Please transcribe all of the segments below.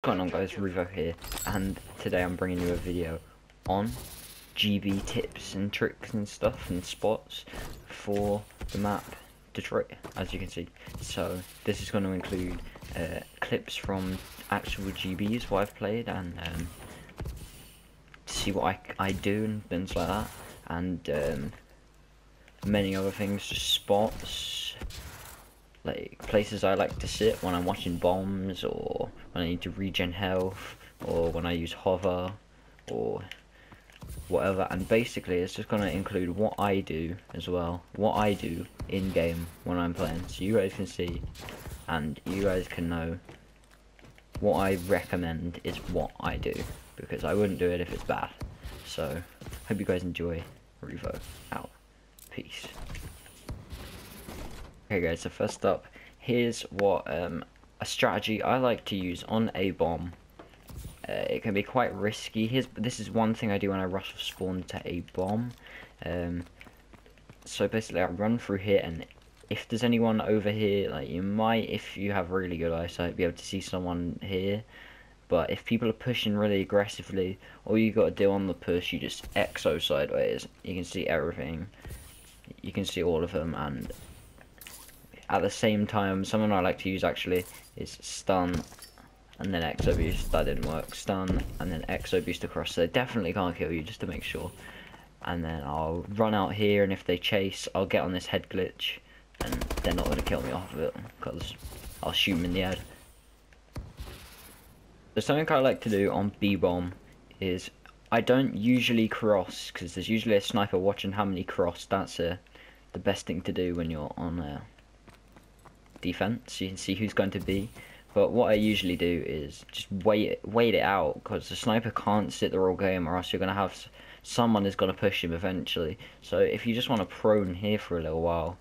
What's going on, guys? Revo here, and today I'm bringing you a video on GB tips and tricks and stuff and spots for the map Detroit, as you can see. So this is going to include clips from actual GBs what I've played, and see what I do and things like that, and many other things, just spots, like places I like to sit when I'm watching bombs, or when I need to regen health, or when I use hover, or whatever. And basically it's just going to include what I do as well, what I do in game when I'm playing, so you guys can see and you guys can know what I recommend is what I do, because I wouldn't do it if it's bad. So hope you guys enjoy. Revo out. Peace. Okay guys, so first up, here's what a strategy I like to use on a bomb. It can be quite risky. This is one thing I do when I rush off spawn to a bomb. So basically I run through here, and if there's anyone over here, like, you might, if you have really good eyesight, be able to see someone here. But if people are pushing really aggressively, all you got to do on the push, you just exo sideways. You can see everything. You can see all of them, and at the same time, something I like to use actually is stun and then exo boost. That didn't work. Stun and then exo boost across. So they definitely can't kill you, just to make sure. And then I'll run out here, and if they chase, I'll get on this head glitch, and they're not going to kill me off of it, because I'll shoot them in the head. So something I like to do on B-bomb is I don't usually cross, because there's usually a sniper watching how many cross. That's the best thing to do when you're on defense. You can see who's going to be. But what I usually do is just wait it out, because the sniper can't sit the whole game, or else you're going to have someone is going to push him eventually. So if you just want to prone here for a little while,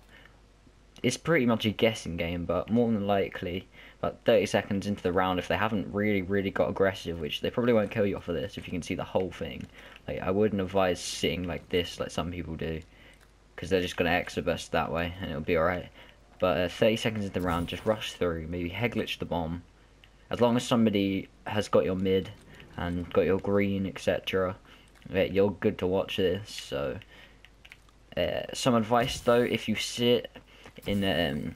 it's pretty much a guessing game, but more than likely about 30 seconds into the round, if they haven't really got aggressive, which they probably won't kill you off of this if you can see the whole thing. Like, I wouldn't advise sitting like this like some people do, because they're just going to exo burst that way and it'll be alright. But 30 seconds into the round, just rush through, maybe head glitch the bomb. As long as somebody has got your mid and got your green, etc., you're good to watch this. So some advice though, if you sit in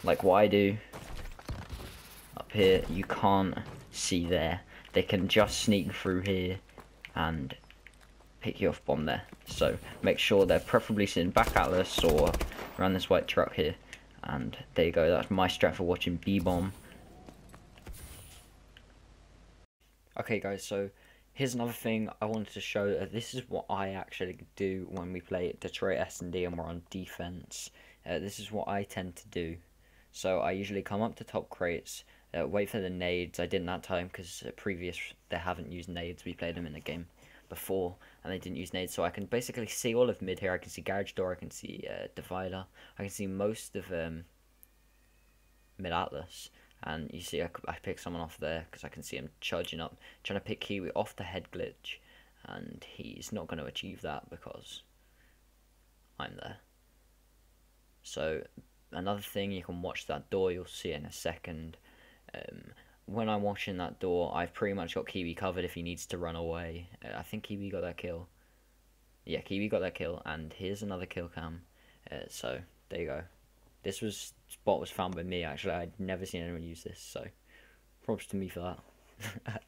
like what I do up here, you can't see there. They can just sneak through here and pick you off bomb there. So make sure they're preferably sitting back atlas or around this white truck here. And there you go, that's my strat for watching B-bomb. Okay guys, so here's another thing I wanted to show. This is what I actually do when we play Detroit SnD and we're on defense. This is what I tend to do. So I usually come up to top crates, wait for the nades. I didn't that time because they haven't used nades. We played them in the game before and they didn't use nades, so I can basically see all of mid here. I can see garage door, I can see divider, I can see most of mid atlas, and you see I pick someone off there because I can see him charging up, trying to pick Kiwi off the head glitch, and he's not going to achieve that because I'm there. So another thing, you can watch that door, you'll see it in a second. When I'm watching that door, I've pretty much got Kiwi covered if he needs to run away. I think Kiwi got that kill. Yeah, Kiwi got that kill, and here's another kill cam. So there you go. This spot was found by me actually. I'd never seen anyone use this, so props to me for that.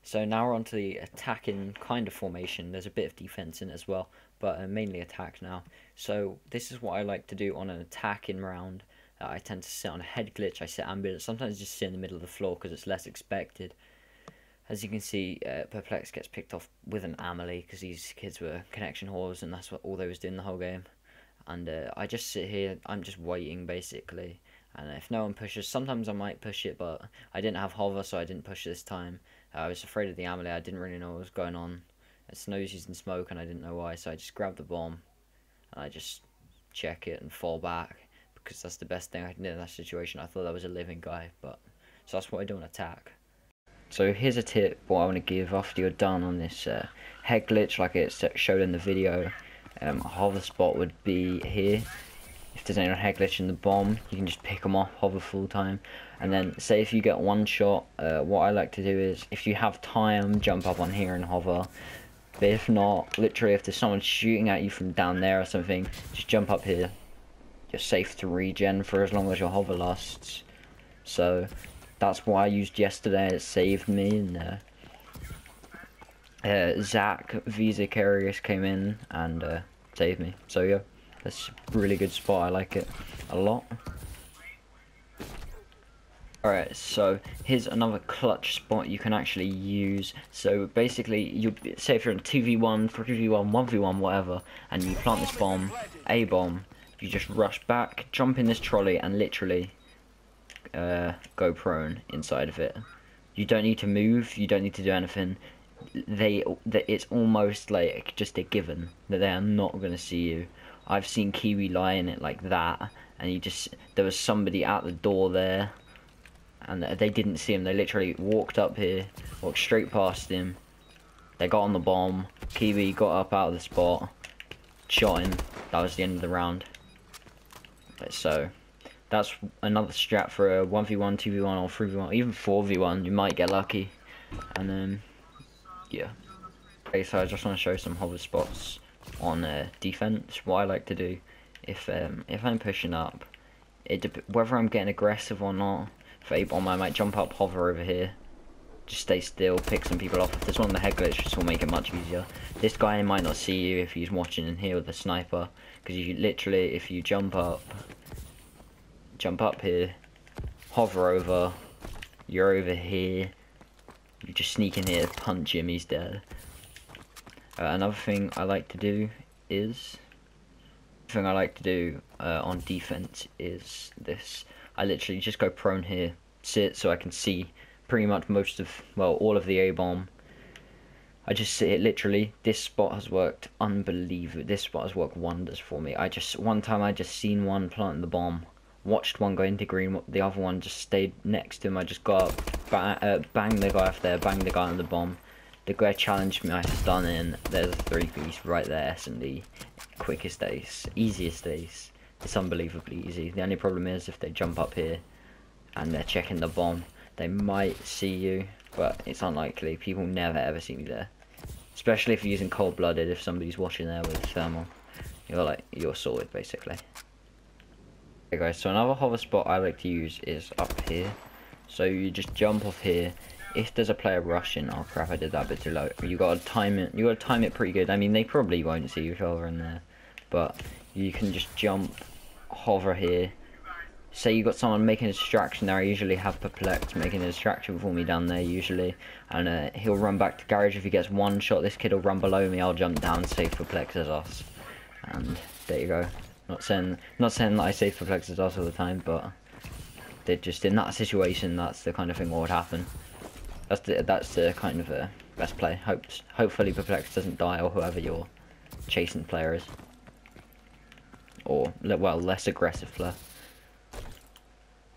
So now we're on to the attacking kind of formation. There's a bit of defense in it as well, but mainly attack now. So this is what I like to do on an attacking round. I tend to sit on a head glitch, I sit ambulance, sometimes just sit in the middle of the floor because it's less expected. As you can see, Perplex gets picked off with an Amelie because these kids were connection whores and that's what all they was doing the whole game. And I just sit here, I'm just waiting basically. And if no one pushes, sometimes I might push it, but I didn't have hover, so I didn't push this time. I was afraid of the Amelie, I didn't really know what was going on. Snow's using smoke and I didn't know why, so I just grabbed the bomb and I just check it and fall back, because that's the best thing I can do in that situation. I thought that was a living guy, but so that's what I do on attack. So here's a tip what I want to give after you're done on this head glitch like it's showed in the video. A hover spot would be here. if there's any head glitch in the bomb, you can just pick them off, hover full time, and then say if you get one shot, what I like to do is, if you have time, jump up on here and hover. But if not, literally if there's someone shooting at you from down there or something, just jump up here. You're safe to regen for as long as your hover lasts. So that's what I used yesterday. It saved me, and Zach Vicarious came in and saved me. So yeah, that's a really good spot. I like it a lot. Alright, so here's another clutch spot you can actually use. So basically, you say if you're in 2v1, 3v1, 1v1, whatever, and you plant this bomb, A bomb, you just rush back, jump in this trolley, and literally go prone inside of it. You don't need to move, you don't need to do anything. It's almost like just a given that they are not going to see you. I've seen Kiwi lie in it like that, and there was somebody at the door there, and they didn't see him. They literally walked up here, walked straight past him. They got on the bomb. Kiwi got up out of the spot, shot him. That was the end of the round. So that's another strat for a 1v1, 2v1, or 3v1, even 4v1. You might get lucky. And then yeah. Okay, so I just want to show some hover spots on defense. What I like to do if I'm pushing up, whether I'm getting aggressive or not. For A bomb, I might jump up, hover over here, just stay still, pick some people off. If there's one of the head glitch, this will make it much easier. This guy might not see you if he's watching in here with a sniper, because you literally, if you jump up here, hover over, you're over here, you just sneak in here, punch him, he's dead. Another thing I like to do on defense is this. I literally just go prone here, sit so I can see pretty much all of the A-bomb. I just sit here, literally, this spot has worked unbelievable. This spot has worked wonders for me. One time I just seen one planting the bomb, watched one go into green, the other one just stayed next to him. I just got up, bang the guy off there, bang the guy on the bomb. The guy challenged me, I stun in, there's a 3-piece right there, SnD. Quickest ace, easiest ace. It's unbelievably easy. The only problem is if they jump up here and they're checking the bomb, they might see you, but it's unlikely. People never ever see me there. Especially if you're using cold-blooded, if somebody's watching there with thermal. You're sorted basically. Okay guys, so another hover spot I like to use is up here. So you just jump off here. If there's a player rushing, oh crap, I did that a bit too low. You gotta time it pretty good. I mean, they probably won't see you if you're in there, but you can just jump, hover here. Say you got someone making a distraction there. I usually have Perplex making a distraction for me down there usually, and he'll run back to garage. If he gets one shot, this kid will run below me. I'll jump down, save Perplex as us, and there you go. Not saying that I save Perplex as us all the time, but they're just in that situation. That's the kind of thing what would happen. That's the kind of best play. Hopefully Perplex doesn't die, or whoever your chasing player is, or well, less aggressive player.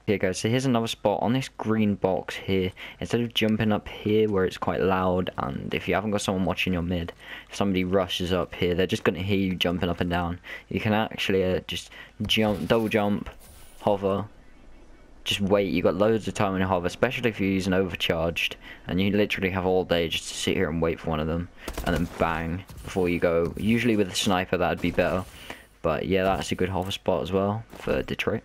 Here guys, so here's another spot on this green box here. Instead of jumping up here where it's quite loud, and if you haven't got someone watching your mid, if somebody rushes up here, they're just going to hear you jumping up and down. You can actually just jump, double jump, hover, just wait. You got loads of time in a hover, especially if you're using overcharged, and you literally have all day just to sit here and wait for one of them, and then bang before you go. Usually with a sniper that'd be better, but yeah, that's a good hover spot as well for Detroit.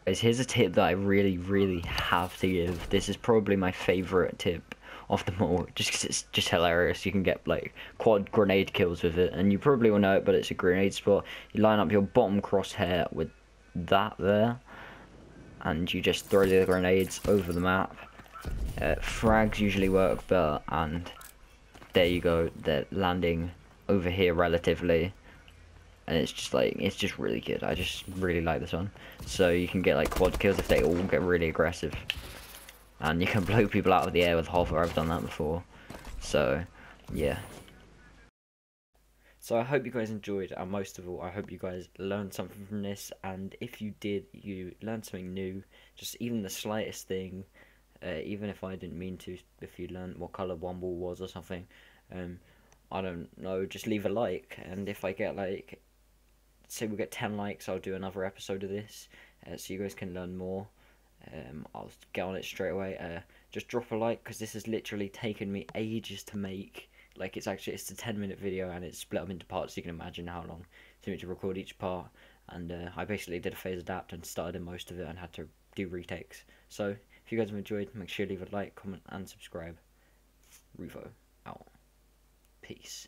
Guys, here's a tip that I really have to give. This is probably my favourite tip of them all, just because it's just hilarious. You can get like quad grenade kills with it, and you probably will know it, but it's a grenade spot. You line up your bottom crosshair with that there, and you just throw the grenades over the map. Frags usually work better, and there you go, they're landing over here relatively. And it's just really good. I just really like this one. So you can get like quad kills if they all get really aggressive. And you can blow people out of the air with hover. I've done that before. So, yeah. So I hope you guys enjoyed, and most of all, I hope you guys learned something from this. And if you did, you learned something new. Just even the slightest thing. Even if I didn't mean to, if you learned what colour one ball was or something. I don't know, just leave a like. And if I get like say we get 10 likes, I'll do another episode of this, so you guys can learn more. I'll get on it straight away. Just drop a like, because this has literally taken me ages to make. Like, it's a 10-minute video, and it's split up into parts, so you can imagine how long it took me to record each part. And I basically did a phase adapt and started in most of it and had to do retakes. So if you guys have enjoyed, make sure you leave a like, comment and subscribe. Revo out. Peace.